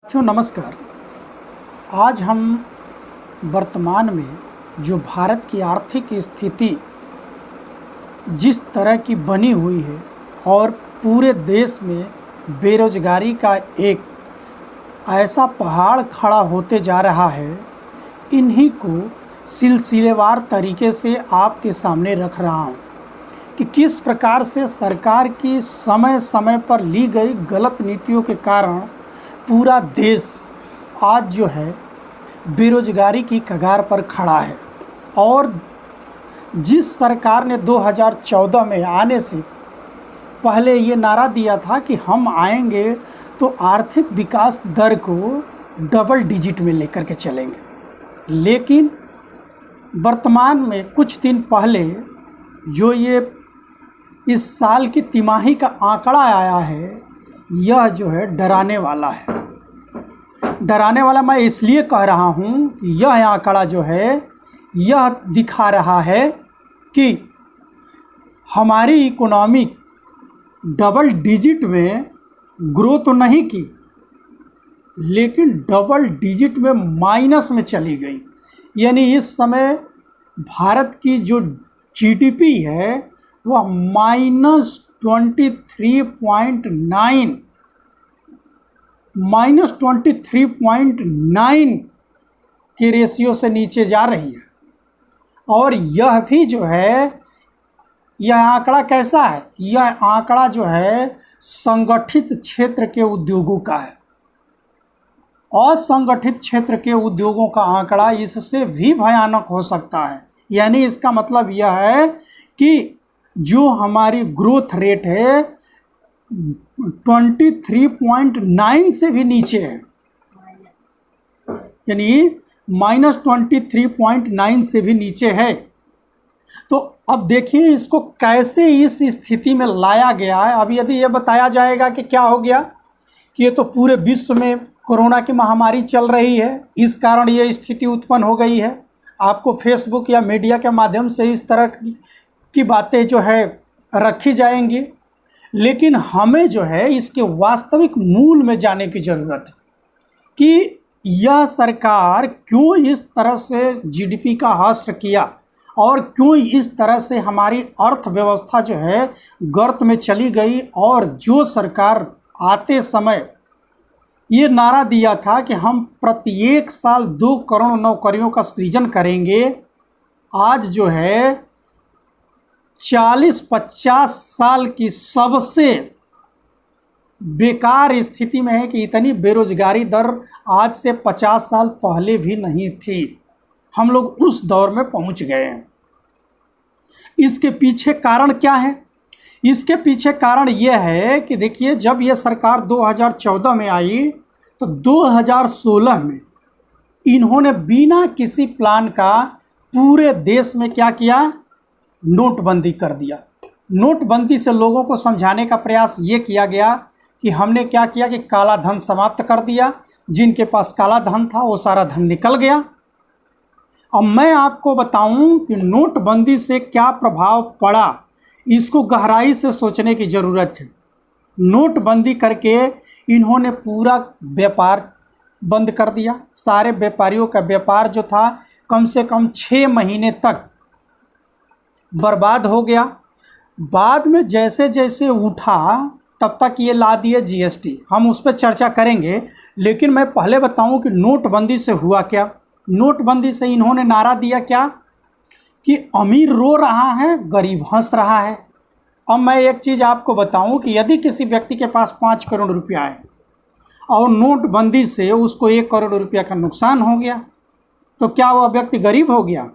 साथियों नमस्कार। आज हम वर्तमान में जो भारत की आर्थिक स्थिति जिस तरह की बनी हुई है और पूरे देश में बेरोजगारी का एक ऐसा पहाड़ खड़ा होते जा रहा है, इन्हीं को सिलसिलेवार तरीके से आपके सामने रख रहा हूँ कि किस प्रकार से सरकार की समय समय पर ली गई गलत नीतियों के कारण पूरा देश आज जो है बेरोजगारी की कगार पर खड़ा है। और जिस सरकार ने 2014 में आने से पहले ये नारा दिया था कि हम आएंगे तो आर्थिक विकास दर को डबल डिजिट में लेकर के चलेंगे, लेकिन वर्तमान में कुछ दिन पहले जो ये इस साल की तिमाही का आंकड़ा आया है, यह जो है डराने वाला है। डराने वाला मैं इसलिए कह रहा हूँ कि यह आंकड़ा जो है यह दिखा रहा है कि हमारी इकोनॉमी डबल डिजिट में ग्रो तो नहीं की, लेकिन डबल डिजिट में माइनस में चली गई। यानी इस समय भारत की जो जीडीपी है वह -23.9 के रेशियो से नीचे जा रही है। और यह भी जो है, यह आंकड़ा कैसा है? यह आंकड़ा जो है संगठित क्षेत्र के उद्योगों का है। असंगठित क्षेत्र के उद्योगों का आंकड़ा इससे भी भयानक हो सकता है। यानी इसका मतलब यह है कि जो हमारी ग्रोथ रेट है 23.9 से भी नीचे है, यानी -23.9 से भी नीचे है। तो अब देखिए इसको कैसे इस स्थिति में लाया गया है। अब यदि ये बताया जाएगा कि क्या हो गया, कि ये तो पूरे विश्व में कोरोना की महामारी चल रही है, इस कारण ये स्थिति उत्पन्न हो गई है, आपको फेसबुक या मीडिया के माध्यम से इस तरह की बातें जो है रखी जाएंगी, लेकिन हमें जो है इसके वास्तविक मूल में जाने की ज़रूरत है कि यह सरकार क्यों इस तरह से जीडीपी का ह्रास किया और क्यों इस तरह से हमारी अर्थव्यवस्था जो है गर्त में चली गई। और जो सरकार आते समय ये नारा दिया था कि हम प्रत्येक साल 2 करोड़ नौकरियों का सृजन करेंगे, आज जो है 40-50 साल की सबसे बेकार स्थिति में है कि इतनी बेरोजगारी दर आज से 50 साल पहले भी नहीं थी। हम लोग उस दौर में पहुंच गए हैं। इसके पीछे कारण क्या है? इसके पीछे कारण यह है कि देखिए, जब यह सरकार 2014 में आई तो 2016 में इन्होंने बिना किसी प्लान का पूरे देश में क्या किया? नोटबंदी कर दिया। नोटबंदी से लोगों को समझाने का प्रयास ये किया गया कि हमने क्या किया कि काला धन समाप्त कर दिया। जिनके पास काला धन था वो सारा धन निकल गया। अब मैं आपको बताऊं कि नोटबंदी से क्या प्रभाव पड़ा, इसको गहराई से सोचने की ज़रूरत है। नोटबंदी करके इन्होंने पूरा व्यापार बंद कर दिया। सारे व्यापारियों का व्यापार जो था कम से कम 6 महीने तक बर्बाद हो गया। बाद में जैसे जैसे उठा तब तक ये ला दिए जीएसटी, हम उस पर चर्चा करेंगे। लेकिन मैं पहले बताऊं कि नोटबंदी से हुआ क्या। नोटबंदी से इन्होंने नारा दिया क्या कि अमीर रो रहा है, गरीब हंस रहा है। अब मैं एक चीज़ आपको बताऊं कि यदि किसी व्यक्ति के पास 5 करोड़ रुपया है और नोटबंदी से उसको 1 करोड़ रुपया का नुकसान हो गया, तो क्या वह व्यक्ति गरीब हो गया?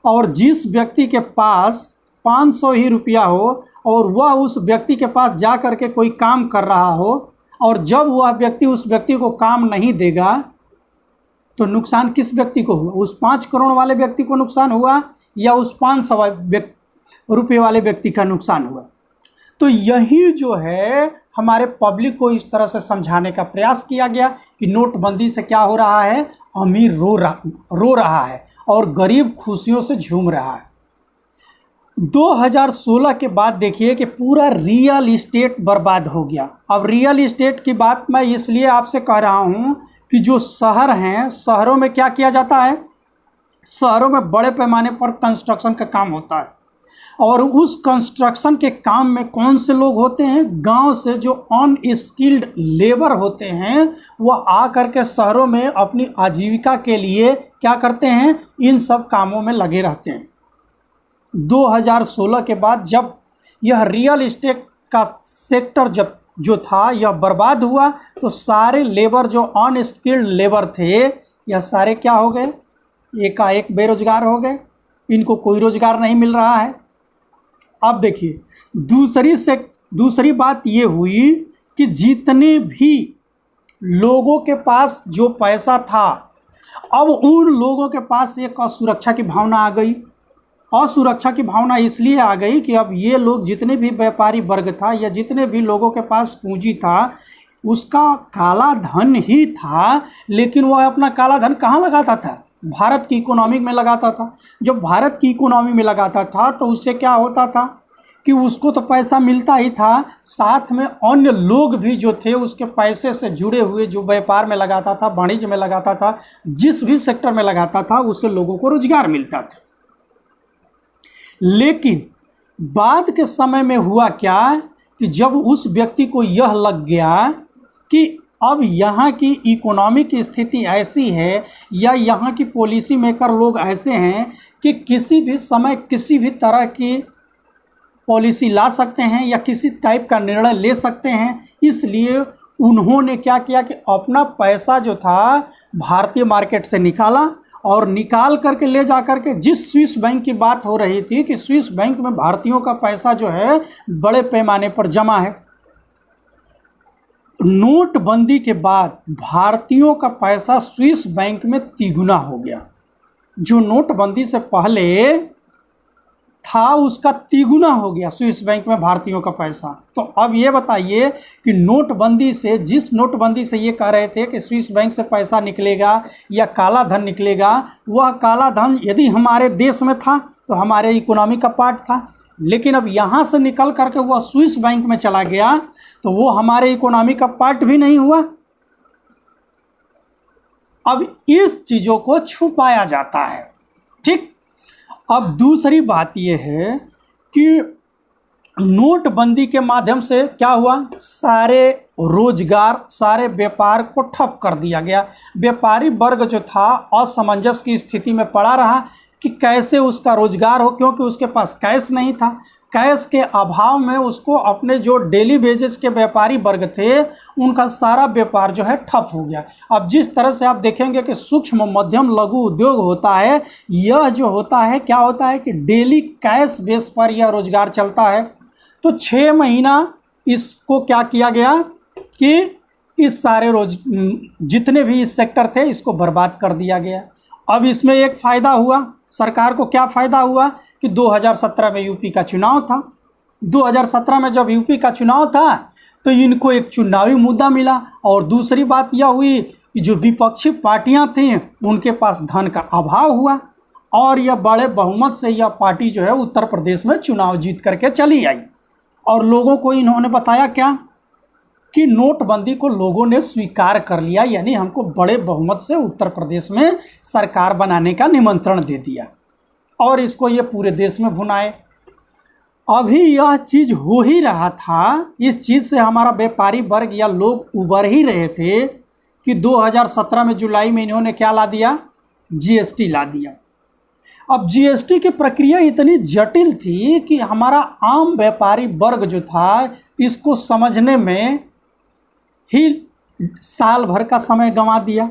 और जिस व्यक्ति के पास 500 ही रुपया हो और वह उस व्यक्ति के पास जा कर के कोई काम कर रहा हो, और जब वह व्यक्ति उस व्यक्ति को काम नहीं देगा, तो नुकसान किस व्यक्ति को हुआ? उस 5 करोड़ वाले व्यक्ति को नुकसान हुआ या उस 500 रुपये वाले व्यक्ति का नुकसान हुआ? तो यही जो है हमारे पब्लिक को इस तरह से समझाने का प्रयास किया गया कि नोटबंदी से क्या हो रहा है, अमीर रो रहा है और गरीब खुशियों से झूम रहा है। 2016 के बाद देखिए कि पूरा रियल इस्टेट बर्बाद हो गया। अब रियल इस्टेट की बात मैं इसलिए आपसे कह रहा हूँ कि जो शहर हैं, शहरों में क्या किया जाता है, शहरों में बड़े पैमाने पर कंस्ट्रक्शन का काम होता है, और उस कंस्ट्रक्शन के काम में कौन से लोग होते हैं, गांव से जो अनस्किल्ड लेबर होते हैं वह आ करके शहरों में अपनी आजीविका के लिए क्या करते हैं, इन सब कामों में लगे रहते हैं। 2016 के बाद जब यह रियल इस्टेट का सेक्टर जब जो था यह बर्बाद हुआ, तो सारे लेबर जो अनस्किल्ड लेबर थे यह सारे क्या हो गए, एकाएक बेरोजगार हो गए, इनको कोई रोजगार नहीं मिल रहा है। अब देखिए दूसरी बात ये हुई कि जितने भी लोगों के पास जो पैसा था, अब उन लोगों के पास एक असुरक्षा की भावना आ गई। असुरक्षा की भावना इसलिए आ गई कि अब ये लोग, जितने भी व्यापारी वर्ग था या जितने भी लोगों के पास पूंजी था, उसका काला धन ही था, लेकिन वह अपना काला धन कहाँ लगाता था, भारत की इकोनॉमी में लगाता था। जब भारत की इकोनॉमी में लगाता था तो उससे क्या होता था कि उसको तो पैसा मिलता ही था, साथ में अन्य लोग भी जो थे उसके पैसे से जुड़े हुए, जो व्यापार में लगाता था, वाणिज्य में लगाता था, जिस भी सेक्टर में लगाता था, उससे लोगों को रोजगार मिलता था। लेकिन बाद के समय में हुआ क्या कि जब उस व्यक्ति को यह लग गया कि अब यहाँ की इकोनॉमिक स्थिति ऐसी है या यहाँ की पॉलिसी मेकर लोग ऐसे हैं कि किसी भी समय किसी भी तरह की पॉलिसी ला सकते हैं या किसी टाइप का निर्णय ले सकते हैं, इसलिए उन्होंने क्या किया कि अपना पैसा जो था भारतीय मार्केट से निकाला और निकाल करके ले जा करके, जिस स्विस बैंक की बात हो रही थी कि स्विस बैंक में भारतीयों का पैसा जो है बड़े पैमाने पर जमा है, नोटबंदी के बाद भारतीयों का पैसा स्विस बैंक में तिगुना हो गया। जो नोटबंदी से पहले था उसका तिगुना हो गया स्विस बैंक में भारतीयों का पैसा। तो अब ये बताइए कि नोटबंदी से, जिस नोटबंदी से ये कह रहे थे कि स्विस बैंक से पैसा निकलेगा या काला धन निकलेगा, वह काला धन यदि हमारे देश में था तो हमारे इकोनॉमी का पार्ट था, लेकिन अब यहाँ से निकल करके वह स्विस बैंक में चला गया तो वो हमारे इकोनॉमी का पार्ट भी नहीं हुआ। अब इस चीज़ों को छुपाया जाता है। ठीक, अब दूसरी बात यह है कि नोटबंदी के माध्यम से क्या हुआ, सारे रोजगार, सारे व्यापार को ठप कर दिया गया। व्यापारी वर्ग जो था असमंजस की स्थिति में पड़ा रहा कि कैसे उसका रोजगार हो, क्योंकि उसके पास कैश नहीं था। कैश के अभाव में उसको अपने जो डेली बेसिस के व्यापारी वर्ग थे उनका सारा व्यापार जो है ठप हो गया। अब जिस तरह से आप देखेंगे कि सूक्ष्म मध्यम लघु उद्योग होता है, यह जो होता है क्या होता है कि डेली कैश बेस पर यह रोजगार चलता है। तो 6 महीना इसको क्या किया गया कि इस सारे जितने भी इस सेक्टर थे इसको बर्बाद कर दिया गया। अब इसमें एक फ़ायदा हुआ, सरकार को क्या फ़ायदा हुआ कि 2017 में यूपी का चुनाव था। 2017 में जब यूपी का चुनाव था तो इनको एक चुनावी मुद्दा मिला, और दूसरी बात यह हुई कि जो विपक्षी पार्टियां थीं उनके पास धन का अभाव हुआ, और यह बड़े बहुमत से यह पार्टी जो है उत्तर प्रदेश में चुनाव जीत करके चली आई। और लोगों को इन्होंने बताया क्या कि नोटबंदी को लोगों ने स्वीकार कर लिया, यानी हमको बड़े बहुमत से उत्तर प्रदेश में सरकार बनाने का निमंत्रण दे दिया, और इसको ये पूरे देश में भुनाए। अभी यह चीज़ हो ही रहा था, इस चीज़ से हमारा व्यापारी वर्ग या लोग उबर ही रहे थे कि 2017 में जुलाई में इन्होंने क्या ला दिया, जीएसटी ला दिया। अब जीएसटी की प्रक्रिया इतनी जटिल थी कि हमारा आम व्यापारी वर्ग जो था इसको समझने में ही साल भर का समय गंवा दिया।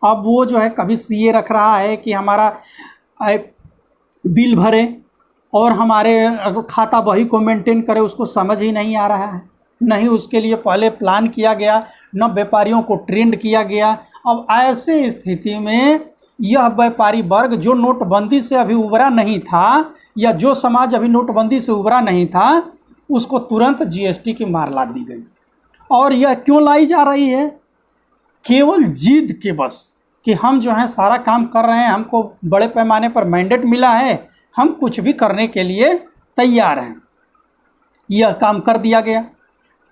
अब वो जो है कभी सीए रख रहा है कि हमारा बिल भरे और हमारे खाता बही को मेंटेन करे, उसको समझ ही नहीं आ रहा है, नहीं उसके लिए पहले प्लान किया गया, न व्यापारियों को ट्रेंड किया गया। अब ऐसे स्थिति में यह व्यापारी वर्ग जो नोटबंदी से अभी उबरा नहीं था, या जो समाज अभी नोटबंदी से उबरा नहीं था, उसको तुरंत जीएसटी की मार ला दी गई। और यह क्यों लाई जा रही है, केवल जिद के बस कि हम जो हैं सारा काम कर रहे हैं, हमको बड़े पैमाने पर मैंडेट मिला है, हम कुछ भी करने के लिए तैयार हैं। यह काम कर दिया गया।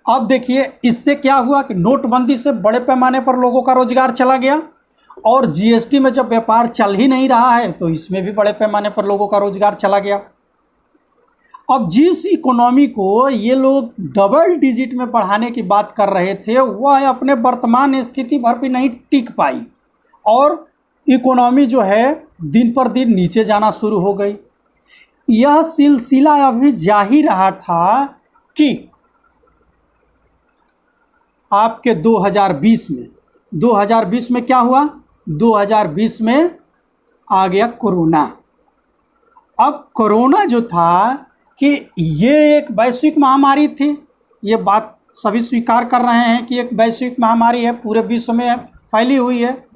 अब देखिए इससे क्या हुआ कि नोटबंदी से बड़े पैमाने पर लोगों का रोजगार चला गया, और जीएसटी में जब व्यापार चल ही नहीं रहा है तो इसमें भी बड़े पैमाने पर लोगों का रोजगार चला गया। अब जिस इकोनॉमी को ये लोग डबल डिजिट में बढ़ाने की बात कर रहे थे, वह अपने वर्तमान स्थिति भर भी नहीं टिक पाई, और इकोनॉमी जो है दिन पर दिन नीचे जाना शुरू हो गई। यह सिलसिला अभी जा ही रहा था कि आपके 2020 में क्या हुआ? 2020 में आ गया कोरोना। अब कोरोना जो था कि ये एक वैश्विक महामारी थी, ये बात सभी स्वीकार कर रहे हैं कि एक वैश्विक महामारी है, पूरे विश्व में फैली हुई है।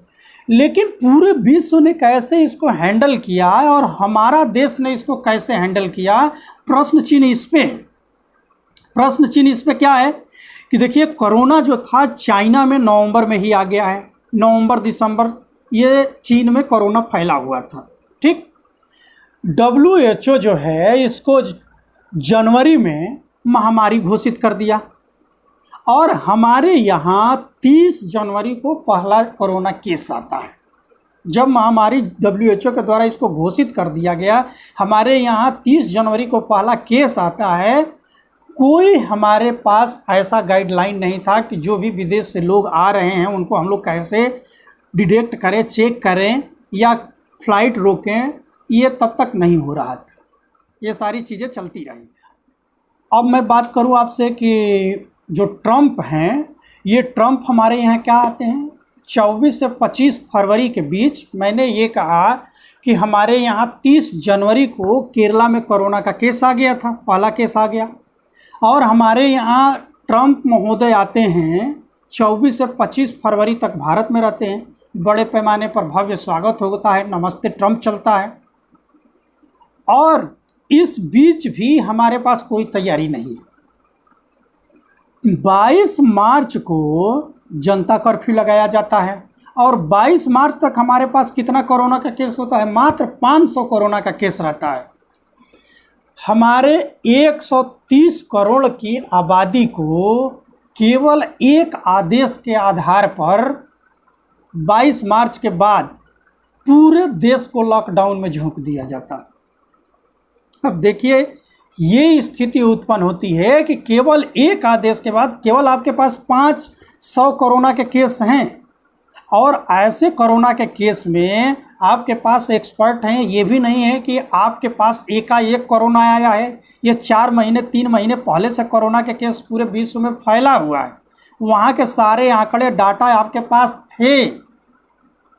लेकिन पूरे विश्व ने कैसे इसको हैंडल किया और हमारा देश ने इसको कैसे हैंडल किया, प्रश्न चिन्ह इस पे है। प्रश्न चिन्ह इस पे क्या है कि देखिए कोरोना जो था चाइना में नवंबर में ही आ गया है, नवंबर दिसंबर ये चीन में कोरोना फैला हुआ था, ठीक। WHO जो है इसको जनवरी में महामारी घोषित कर दिया, और हमारे यहाँ 30 जनवरी को पहला कोरोना केस आता है। जब महामारी WHO के द्वारा इसको घोषित कर दिया गया, हमारे यहाँ 30 जनवरी को पहला केस आता है। कोई हमारे पास ऐसा गाइडलाइन नहीं था कि जो भी विदेश से लोग आ रहे हैं उनको हम लोग कैसे डिटेक्ट करें, चेक करें या फ्लाइट रोकें, ये तब तक नहीं हो रहा था। ये सारी चीज़ें चलती रही। अब मैं बात करूं आपसे कि जो ट्रंप हैं, ये ट्रंप हमारे यहाँ क्या आते हैं 24 से 25 फरवरी के बीच। मैंने ये कहा कि हमारे यहाँ 30 जनवरी को केरला में कोरोना का केस आ गया था, पहला केस आ गया, और हमारे यहाँ ट्रंप महोदय आते हैं 24 से 25 फरवरी तक भारत में रहते हैं। बड़े पैमाने पर भव्य स्वागत होता है, नमस्ते ट्रंप चलता है, और इस बीच भी हमारे पास कोई तैयारी नहीं है। 22 मार्च को जनता कर्फ्यू लगाया जाता है, और 22 मार्च तक हमारे पास कितना कोरोना का केस होता है? मात्र 500 कोरोना का केस रहता है। हमारे 130 करोड़ की आबादी को केवल एक आदेश के आधार पर 22 मार्च के बाद पूरे देश को लॉकडाउन में झोंक दिया जाता है। अब देखिए ये स्थिति उत्पन्न होती है कि केवल एक आदेश के बाद केवल आपके पास 500 कोरोना के केस हैं, और ऐसे कोरोना के केस में आपके पास एक्सपर्ट हैं, ये भी नहीं है कि आपके पास एकाएक कोरोना आया है। ये 4 महीने 3 महीने पहले से कोरोना के केस पूरे विश्व में फैला हुआ है। वहाँ के सारे आंकड़े डाटा आपके पास थे,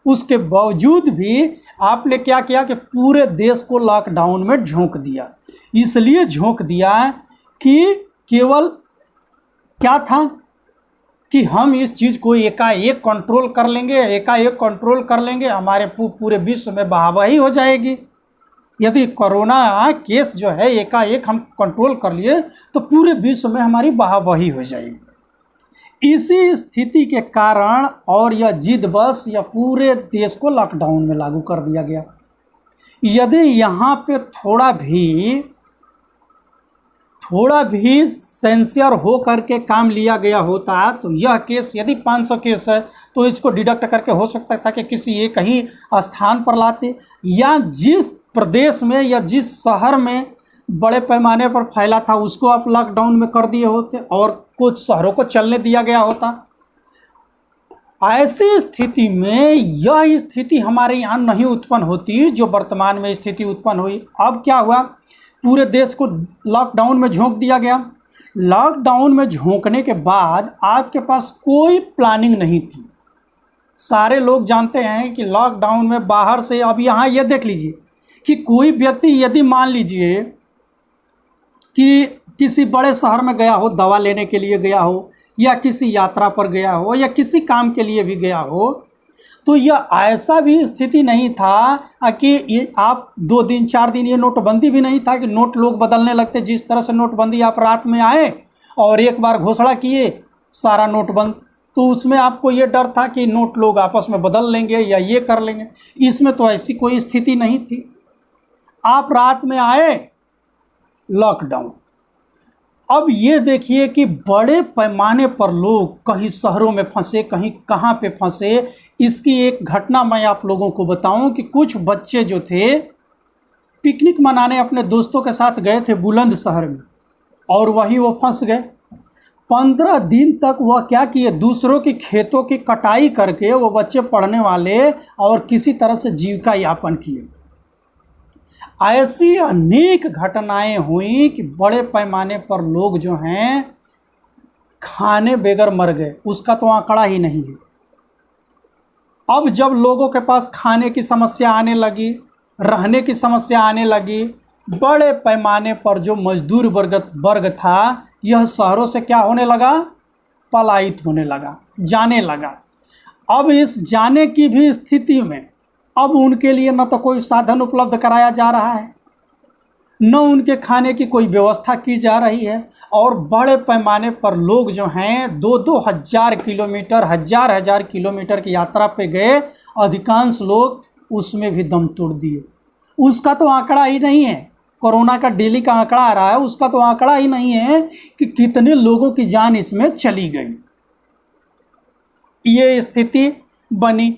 उसके बावजूद भी आपने क्या किया कि पूरे देश को लॉकडाउन में झोंक दिया। इसलिए झोंक दिया कि केवल क्या था कि हम इस चीज़ को एकाएक कंट्रोल कर लेंगे, एकाएक कंट्रोल कर लेंगे, हमारे पूरे विश्व में वाहवाही हो जाएगी। यदि कोरोना केस जो है एकाएक हम कंट्रोल कर लिए तो पूरे विश्व में हमारी वाहवाही हो जाएगी। इसी स्थिति के कारण और यह जिदबस या पूरे देश को लॉकडाउन में लागू कर दिया गया। यदि यहाँ पे थोड़ा भी सेंसियर हो करके काम लिया गया होता तो यह केस यदि 500 केस है तो इसको डिडक्ट करके हो सकता था कि किसी एक ही स्थान पर लाते, या जिस प्रदेश में या जिस शहर में बड़े पैमाने पर फैला था उसको आप लॉकडाउन में कर दिए होते और कुछ शहरों को चलने दिया गया होता। ऐसी स्थिति में यह स्थिति हमारे यहाँ नहीं उत्पन्न होती जो वर्तमान में स्थिति उत्पन्न हुई। अब क्या हुआ, पूरे देश को लॉकडाउन में झोंक दिया गया। लॉकडाउन में झोंकने के बाद आपके पास कोई प्लानिंग नहीं थी। सारे लोग जानते हैं कि लॉकडाउन में बाहर से, अब यहाँ ये देख लीजिए कि कोई व्यक्ति यदि मान लीजिए कि किसी बड़े शहर में गया हो, दवा लेने के लिए गया हो, या किसी यात्रा पर गया हो, या किसी काम के लिए भी गया हो, तो यह ऐसा भी स्थिति नहीं था कि ये आप 2 दिन 4 दिन, ये नोटबंदी भी नहीं था कि नोट लोग बदलने लगते। जिस तरह से नोटबंदी आप रात में आए और एक बार घोषणा किए सारा नोट बंद, तो उसमें आपको ये डर था कि नोट लोग आपस में बदल लेंगे या ये कर लेंगे। इसमें तो ऐसी कोई स्थिति नहीं थी। आप रात में आए, लॉकडाउन। अब ये देखिए कि बड़े पैमाने पर लोग कहीं शहरों में फंसे, कहीं कहाँ पे फंसे। इसकी एक घटना मैं आप लोगों को बताऊं कि कुछ बच्चे जो थे पिकनिक मनाने अपने दोस्तों के साथ गए थे बुलंदशहर में, और वहीं वो फंस गए। 15 दिन तक वह क्या किए, दूसरों की खेतों की कटाई करके वो बच्चे पढ़ने वाले और किसी तरह से जीविका यापन किए। ऐसी अनेक घटनाएं हुई कि बड़े पैमाने पर लोग जो हैं खाने बगैर मर गए, उसका तो आंकड़ा ही नहीं है। अब जब लोगों के पास खाने की समस्या आने लगी, रहने की समस्या आने लगी, बड़े पैमाने पर जो मजदूर वर्ग था यह शहरों से क्या होने लगा, पलायित होने लगा, जाने लगा। अब इस जाने की भी स्थिति में अब उनके लिए न तो कोई साधन उपलब्ध कराया जा रहा है, न उनके खाने की कोई व्यवस्था की जा रही है, और बड़े पैमाने पर लोग जो हैं 2-2 हज़ार किलोमीटर, हज़ार किलोमीटर की यात्रा पे गए, अधिकांश लोग उसमें भी दम तोड़ दिए। उसका तो आंकड़ा ही नहीं है, कोरोना का डेली का आंकड़ा आ रहा है, उसका तो आंकड़ा ही नहीं है कि कितने लोगों की जान इसमें चली गई। ये स्थिति बनी।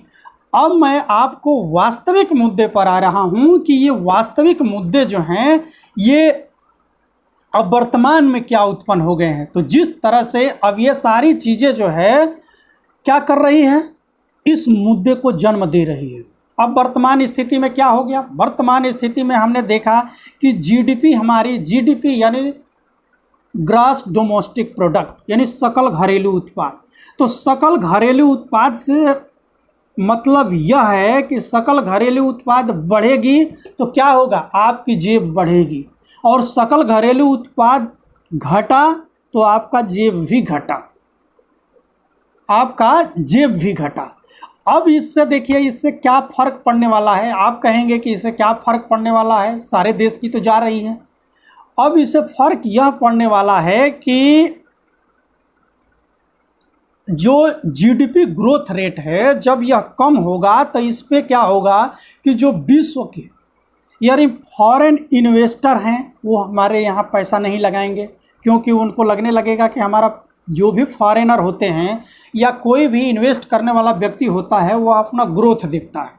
अब मैं आपको वास्तविक मुद्दे पर आ रहा हूं कि ये वास्तविक मुद्दे जो हैं ये अब वर्तमान में क्या उत्पन्न हो गए हैं। तो जिस तरह से अब ये सारी चीज़ें जो है क्या कर रही हैं, इस मुद्दे को जन्म दे रही है। अब वर्तमान स्थिति में क्या हो गया, वर्तमान स्थिति में हमने देखा कि जीडीपी, हमारी जीडीपी यानी ग्रॉस डोमेस्टिक प्रोडक्ट यानी सकल घरेलू उत्पाद। तो सकल घरेलू उत्पाद से मतलब यह है कि सकल घरेलू उत्पाद बढ़ेगी तो क्या होगा, आपकी जेब बढ़ेगी, और सकल घरेलू उत्पाद घटा तो आपका जेब भी घटा, आपका जेब भी घटा। अब इससे देखिए इससे क्या फ़र्क पड़ने वाला है। आप कहेंगे कि इससे क्या फ़र्क पड़ने वाला है, सारे देश की तो जा रही हैं। अब इससे फ़र्क यह पड़ने वाला है कि जो जीडीपी ग्रोथ रेट है जब यह कम होगा तो इस पे क्या होगा कि जो विश्व के यानी फॉरेन इन्वेस्टर हैं वो हमारे यहाँ पैसा नहीं लगाएंगे, क्योंकि उनको लगने लगेगा कि हमारा जो भी फॉरेनर होते हैं या कोई भी इन्वेस्ट करने वाला व्यक्ति होता है वो अपना ग्रोथ दिखता है।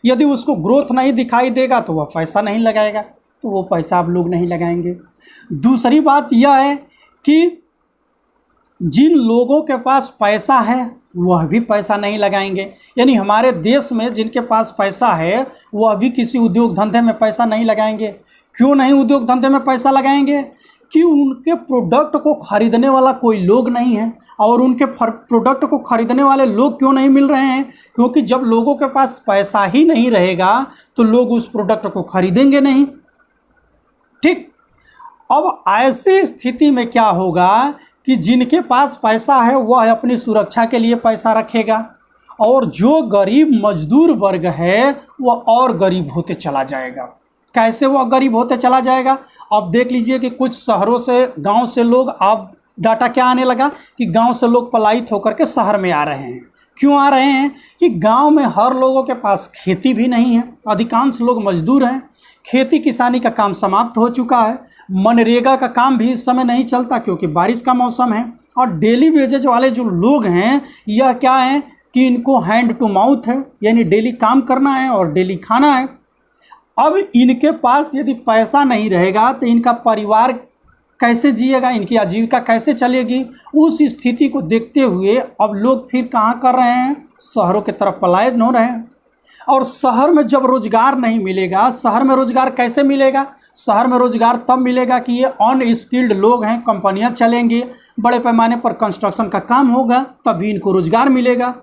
यदि उसको ग्रोथ नहीं दिखाई देगा तो वह पैसा नहीं लगाएगा, तो वो पैसा आप लोग नहीं लगाएंगे। दूसरी बात यह है कि जिन लोगों के पास पैसा है वह भी पैसा नहीं लगाएंगे, यानी हमारे देश में जिनके पास पैसा है वह भी किसी उद्योग धंधे में पैसा नहीं लगाएंगे। क्यों नहीं उद्योग धंधे में पैसा लगाएंगे, कि उनके प्रोडक्ट को खरीदने वाला कोई लोग नहीं है, और उनके प्रोडक्ट को खरीदने वाले लोग क्यों नहीं मिल रहे हैं, क्योंकि जब लोगों के पास पैसा ही नहीं रहेगा तो लोग उस प्रोडक्ट को खरीदेंगे नहीं। ठीक, अब ऐसी स्थिति में क्या होगा कि जिनके पास पैसा है वह अपनी सुरक्षा के लिए पैसा रखेगा, और जो गरीब मजदूर वर्ग है वह और गरीब होते चला जाएगा। कैसे वह गरीब होते चला जाएगा, अब देख लीजिए कि कुछ शहरों से, गांव से लोग, अब डाटा क्या आने लगा कि गांव से लोग पलायित होकर के शहर में आ रहे हैं। क्यों आ रहे हैं कि गांव में हर लोगों के पास खेती भी नहीं है, अधिकांश लोग मजदूर हैं, खेती किसानी का काम समाप्त हो चुका है, मनरेगा का काम भी इस समय नहीं चलता क्योंकि बारिश का मौसम है, और डेली वेजेज वाले जो लोग हैं यह क्या है कि इनको हैंड टू माउथ है, यानी डेली काम करना है और डेली खाना है। अब इनके पास यदि पैसा नहीं रहेगा तो इनका परिवार कैसे जिएगा, इनकी आजीविका कैसे चलेगी। उस स्थिति को देखते हुए अब लोग फिर कहाँ कर रहे हैं, शहरों की तरफ पलायन हो रहे हैं। और शहर में जब रोजगार नहीं मिलेगा, शहर में रोजगार कैसे मिलेगा, शहर में रोजगार तब मिलेगा कि ये अनस्किल्ड लोग हैं, कंपनियां चलेंगी, बड़े पैमाने पर कंस्ट्रक्शन का काम होगा, तभी इनको रोजगार मिलेगा।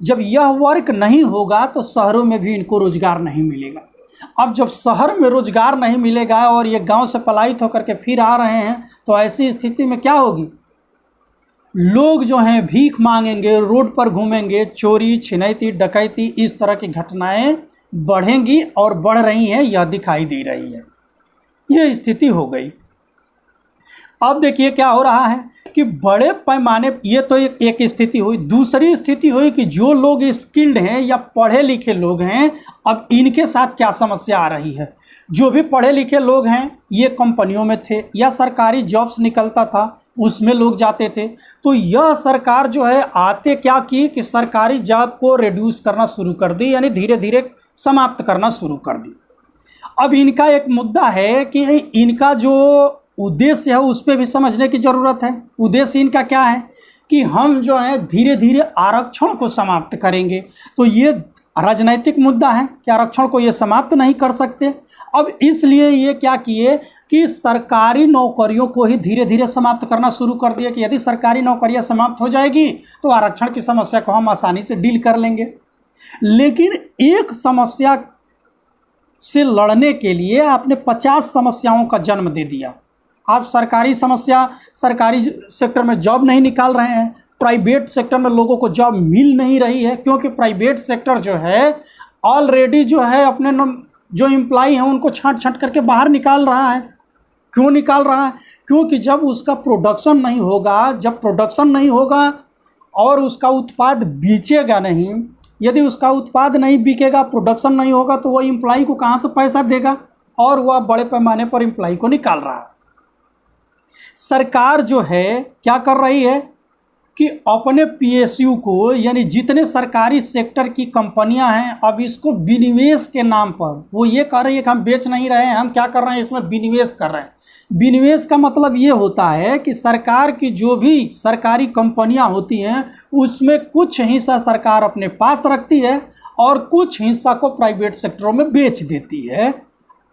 जब यह वर्क नहीं होगा तो शहरों में भी इनको रोजगार नहीं मिलेगा। अब जब शहर में रोजगार नहीं मिलेगा और ये गांव से पलायित होकर के फिर आ रहे हैं तो ऐसी स्थिति में क्या होगी, लोग जो हैं भीख मांगेंगे, रोड पर घूमेंगे, चोरी छिनैती डकैती इस तरह की घटनाएं बढ़ेंगी और बढ़ रही हैं, यह दिखाई दे रही है। यह स्थिति हो गई। अब देखिए क्या हो रहा है कि बड़े पैमाने, ये तो एक स्थिति हुई। दूसरी स्थिति हुई कि जो लोग स्किल्ड हैं या पढ़े लिखे लोग हैं, अब इनके साथ क्या समस्या आ रही है जो भी पढ़े लिखे लोग हैं ये कंपनियों में थे या सरकारी जॉब्स निकलता था उसमें लोग जाते थे। तो यह सरकार जो है आते क्या की कि सरकारी जॉब को रिड्यूस करना शुरू कर दी, यानी धीरे धीरे समाप्त करना शुरू कर दी। अब इनका एक मुद्दा है कि इनका जो उद्देश्य है उस पर भी समझने की ज़रूरत है। उद्देश्य इनका क्या है कि हम जो है धीरे धीरे आरक्षण को समाप्त करेंगे। तो ये राजनैतिक मुद्दा है कि आरक्षण को ये समाप्त नहीं कर सकते। अब इसलिए ये क्या किए कि सरकारी नौकरियों को ही धीरे धीरे समाप्त करना शुरू कर दिया कि यदि सरकारी नौकरियां समाप्त हो जाएगी तो आरक्षण की समस्या को हम आसानी से डील कर लेंगे। लेकिन एक समस्या से लड़ने के लिए आपने 50 समस्याओं का जन्म दे दिया। आप सरकारी सेक्टर में जॉब नहीं निकाल रहे हैं, प्राइवेट सेक्टर में लोगों को जॉब मिल नहीं रही है, क्योंकि प्राइवेट सेक्टर जो है ऑलरेडी जो है अपने जो एम्प्लॉई हैं उनको छांट करके बाहर निकाल रहा है। क्यों निकाल रहा है? क्योंकि जब उसका प्रोडक्शन नहीं होगा, जब प्रोडक्शन नहीं होगा और उसका उत्पाद बेचेगा नहीं, यदि उसका उत्पाद नहीं बिकेगा, प्रोडक्शन नहीं होगा, तो वो एम्प्लॉई को कहाँ से पैसा देगा? और वह बड़े पैमाने पर एम्प्लॉई को निकाल रहा है। सरकार जो है क्या कर रही है कि अपने पीएसयू को, यानी जितने सरकारी सेक्टर की कंपनियां हैं, अब इसको विनिवेश के नाम पर वो ये कह रही है कि हम बेच नहीं रहे हैं, हम क्या कर रहे हैं, इसमें विनिवेश कर रहे हैं। विनिवेश का मतलब ये होता है कि सरकार की जो भी सरकारी कंपनियां होती हैं उसमें कुछ हिस्सा सरकार अपने पास रखती है और कुछ हिस्सा को प्राइवेट सेक्टरों में बेच देती है,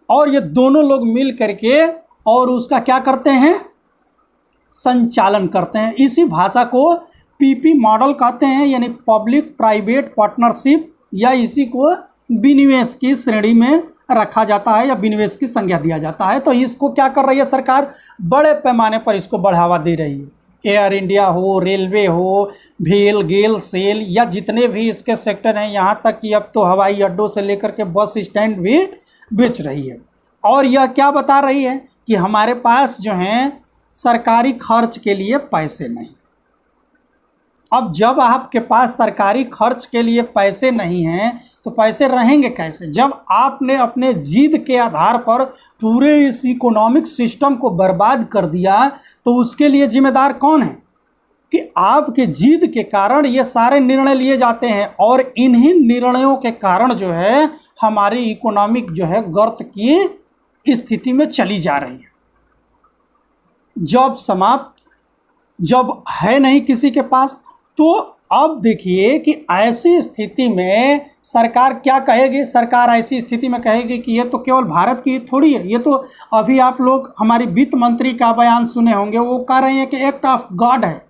और ये दोनों लोग मिल करके और उसका क्या करते हैं, संचालन करते हैं। इसी भाषा को पीपी मॉडल कहते हैं, यानी पब्लिक प्राइवेट पार्टनरशिप, या इसी को विनिवेश की श्रेणी में रखा जाता है या विनिवेश की संज्ञा दिया जाता है। तो इसको क्या कर रही है सरकार, बड़े पैमाने पर इसको बढ़ावा दे रही है। एयर इंडिया हो, रेलवे हो, भेल, गेल, सेल, या जितने भी इसके सेक्टर हैं, यहाँ तक कि अब तो हवाई अड्डों से लेकर के बस स्टैंड भी बेच रही है। और यह क्या बता रही है कि हमारे पास जो हैं सरकारी खर्च के लिए पैसे नहीं। अब जब आपके पास सरकारी खर्च के लिए पैसे नहीं हैं तो पैसे रहेंगे कैसे? जब आपने अपने जिद के आधार पर पूरे इस इकोनॉमिक सिस्टम को बर्बाद कर दिया तो उसके लिए जिम्मेदार कौन है? कि आपके जिद के कारण ये सारे निर्णय लिए जाते हैं, और इन्हीं निर्णयों के कारण जो है हमारी इकोनॉमिक जो है गर्त की स्थिति में चली जा रही है। जॉब समाप्त, जॉब है नहीं किसी के पास, तो अब देखिए कि ऐसी स्थिति में सरकार क्या कहेगी? सरकार ऐसी स्थिति में कहेगी कि ये तो केवल भारत की थोड़ी है, ये तो अभी आप लोग हमारी वित्त मंत्री का बयान सुने होंगे, वो कह रहे हैं कि एक्ट ऑफ गॉड है,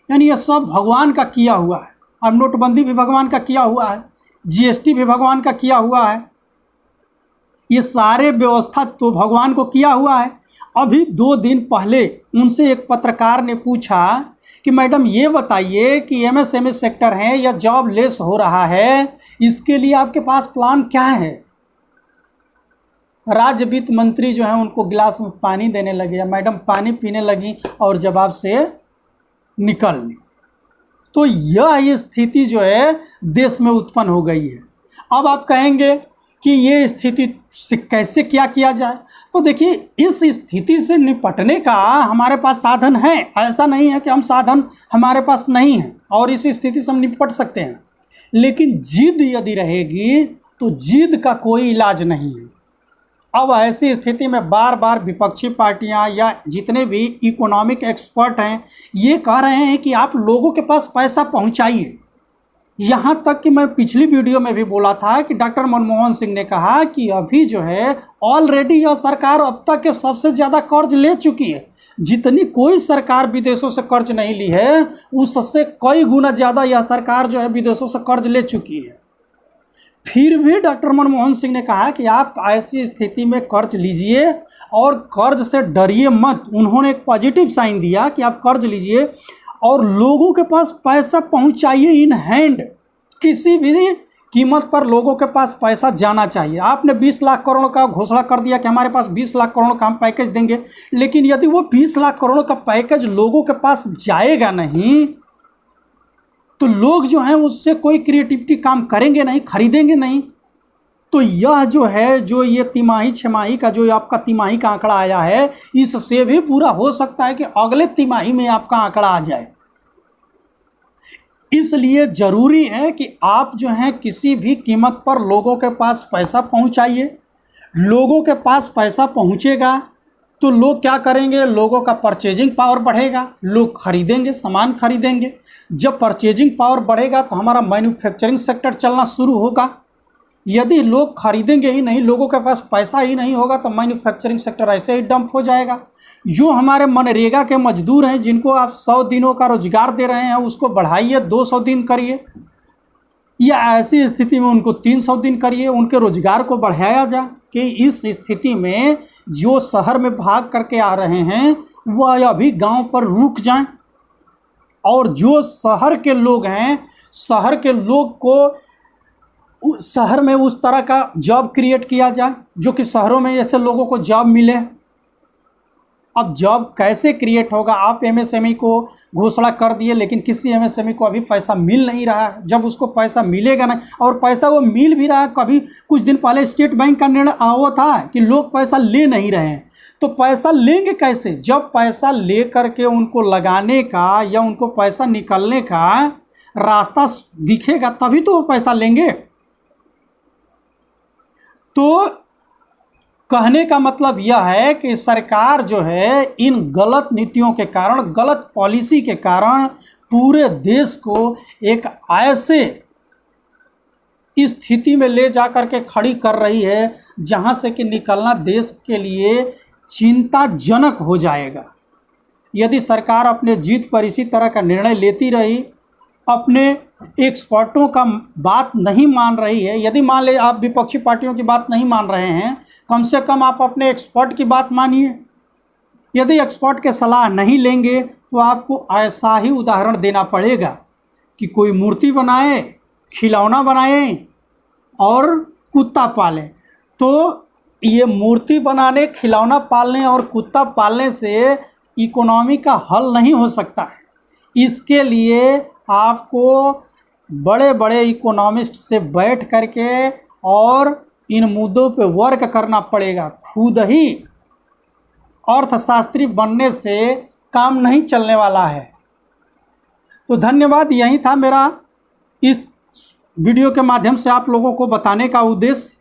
यानी ये सब भगवान का किया हुआ है। अब नोटबंदी भी भगवान का किया हुआ है, जीएसटी भी भगवान का किया हुआ है, ये सारे व्यवस्था तो भगवान को किया हुआ है। अभी 2 दिन पहले उनसे एक पत्रकार ने पूछा कि मैडम ये बताइए कि एमएसएमई सेक्टर है या जॉब लेस हो रहा है, इसके लिए आपके पास प्लान क्या है? राज्य वित्त मंत्री जो है उनको गिलास में पानी देने लगे, या मैडम पानी पीने लगी और जवाब से निकल ली। तो यह स्थिति जो है देश में उत्पन्न हो गई है। अब आप कहेंगे कि ये स्थिति से कैसे क्या किया जाए? तो देखिए, इस स्थिति से निपटने का हमारे पास साधन है, ऐसा नहीं है कि हम साधन हमारे पास नहीं है और इस स्थिति से हम निपट सकते हैं। लेकिन जिद यदि रहेगी तो जिद का कोई इलाज नहीं है। अब ऐसी स्थिति में बार बार विपक्षी पार्टियां या जितने भी इकोनॉमिक एक्सपर्ट हैं ये कह रहे हैं कि आप लोगों के पास पैसा पहुंचाइए। यहाँ तक कि मैं पिछली वीडियो में भी बोला था कि डॉक्टर मनमोहन सिंह ने कहा कि अभी जो है ऑलरेडी यह सरकार अब तक के सबसे ज़्यादा कर्ज ले चुकी है। जितनी कोई सरकार विदेशों से कर्ज नहीं ली है उससे कई गुना ज़्यादा यह सरकार जो है विदेशों से कर्ज ले चुकी है। फिर भी डॉक्टर मनमोहन सिंह ने कहा कि आप ऐसी स्थिति में कर्ज लीजिए और कर्ज से डरिए मत। उन्होंने एक पॉजिटिव साइन दिया कि आप कर्ज लीजिए और लोगों के पास पैसा पहुंचाइए इन हैंड। किसी भी कीमत पर लोगों के पास पैसा जाना चाहिए। आपने 20 लाख करोड़ का घोषणा कर दिया कि हमारे पास 20 लाख करोड़ का हम पैकेज देंगे, लेकिन यदि वो 20 लाख करोड़ का पैकेज लोगों के पास जाएगा नहीं तो लोग जो हैं उससे कोई क्रिएटिविटी काम करेंगे नहीं, खरीदेंगे नहीं। तो यह जो है, जो ये तिमाही छमाही का जो आपका तिमाही का आंकड़ा आया है, इससे भी पूरा हो सकता है कि अगले तिमाही में आपका आंकड़ा आ जाए। इसलिए ज़रूरी है कि आप जो हैं किसी भी कीमत पर लोगों के पास पैसा पहुंचाइए। लोगों के पास पैसा पहुंचेगा तो लोग क्या करेंगे, लोगों का परचेजिंग पावर बढ़ेगा, लोग खरीदेंगे, सामान खरीदेंगे। जब परचेजिंग पावर बढ़ेगा तो हमारा मैन्युफैक्चरिंग सेक्टर चलना शुरू होगा। यदि लोग खरीदेंगे ही नहीं, लोगों के पास पैसा ही नहीं होगा, तो मैन्युफैक्चरिंग सेक्टर ऐसे ही डंप हो जाएगा। जो हमारे मनरेगा के मजदूर हैं, जिनको आप 100 दिनों का रोजगार दे रहे हैं, उसको बढ़ाइए, 200 दिन करिए, या ऐसी स्थिति में उनको 300 दिन करिए, उनके रोजगार को बढ़ाया जाए। कि इस स्थिति में जो शहर में भाग करके आ रहे हैं वह अभी गांव पर रुक जाएं, और जो शहर के लोग हैं, शहर के लोग को शहर में उस तरह का जॉब क्रिएट किया जाए जो कि शहरों में ऐसे लोगों को जॉब मिले। अब जॉब कैसे क्रिएट होगा? आप एमएसएमई को घोषणा कर दिए, लेकिन किसी एमएसएमई को अभी पैसा मिल नहीं रहा है। जब उसको पैसा मिलेगा नहीं, और पैसा वो मिल भी रहा है, कभी कुछ दिन पहले स्टेट बैंक का निर्णय हुआ था कि लोग पैसा ले नहीं रहे हैं, तो पैसा लेंगे कैसे? जब पैसा ले करके उनको लगाने का या उनको पैसा निकलने का रास्ता दिखेगा तभी तो वो पैसा लेंगे। तो कहने का मतलब यह है कि सरकार जो है इन गलत नीतियों के कारण, गलत पॉलिसी के कारण पूरे देश को एक ऐसे स्थिति में ले जा कर के खड़ी कर रही है जहां से कि निकलना देश के लिए चिंताजनक हो जाएगा। यदि सरकार अपने जीत पर इसी तरह का निर्णय लेती रही, अपने एक्सपर्टों का बात नहीं मान रही है, यदि मान ले आप विपक्षी पार्टियों की बात नहीं मान रहे हैं, कम से कम आप अपने एक्सपर्ट की बात मानिए। यदि एक्सपर्ट के सलाह नहीं लेंगे तो आपको ऐसा ही उदाहरण देना पड़ेगा कि कोई मूर्ति बनाए, खिलौना बनाए और कुत्ता पाले। तो ये मूर्ति बनाने, खिलौना पालने और कुत्ता पालने से इकोनॉमी का हल नहीं हो सकता है। इसके लिए आपको बड़े बड़े इकोनॉमिस्ट से बैठ करके और इन मुद्दों पे वर्क करना पड़ेगा। खुद ही अर्थशास्त्री बनने से काम नहीं चलने वाला है। तो धन्यवाद, यही था मेरा इस वीडियो के माध्यम से आप लोगों को बताने का उद्देश्य।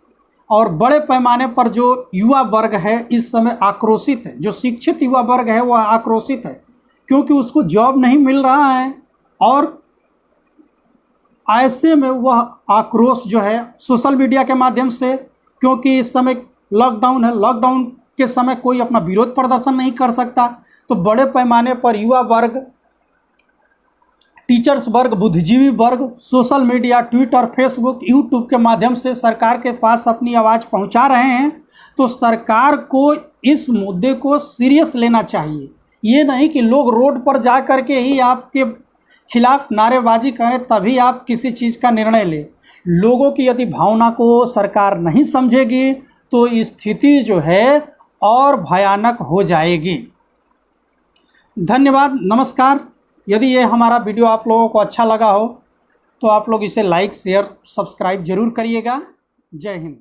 और बड़े पैमाने पर जो युवा वर्ग है इस समय आक्रोशित है, जो शिक्षित युवा वर्ग है वह आक्रोशित है, क्योंकि उसको जॉब नहीं मिल रहा है। और ऐसे में वह आक्रोश जो है सोशल मीडिया के माध्यम से, क्योंकि इस समय लॉकडाउन है, लॉकडाउन के समय कोई अपना विरोध प्रदर्शन नहीं कर सकता, तो बड़े पैमाने पर युवा वर्ग, टीचर्स वर्ग, बुद्धिजीवी वर्ग social media, Twitter, Facebook, YouTube के माध्यम से सरकार के पास अपनी आवाज़ पहुंचा रहे हैं। तो सरकार को इस मुद्दे को सीरियस लेना चाहिए। ये नहीं कि लोग रोड पर जा कर के ही आपके खिलाफ नारेबाजी करें तभी आप किसी चीज़ का निर्णय लें। लोगों की यदि भावना को सरकार नहीं समझेगी तो स्थिति जो है और भयानक हो जाएगी। धन्यवाद, नमस्कार। यदि ये हमारा वीडियो आप लोगों को अच्छा लगा हो तो आप लोग इसे लाइक, शेयर, सब्सक्राइब जरूर करिएगा। जय हिंद।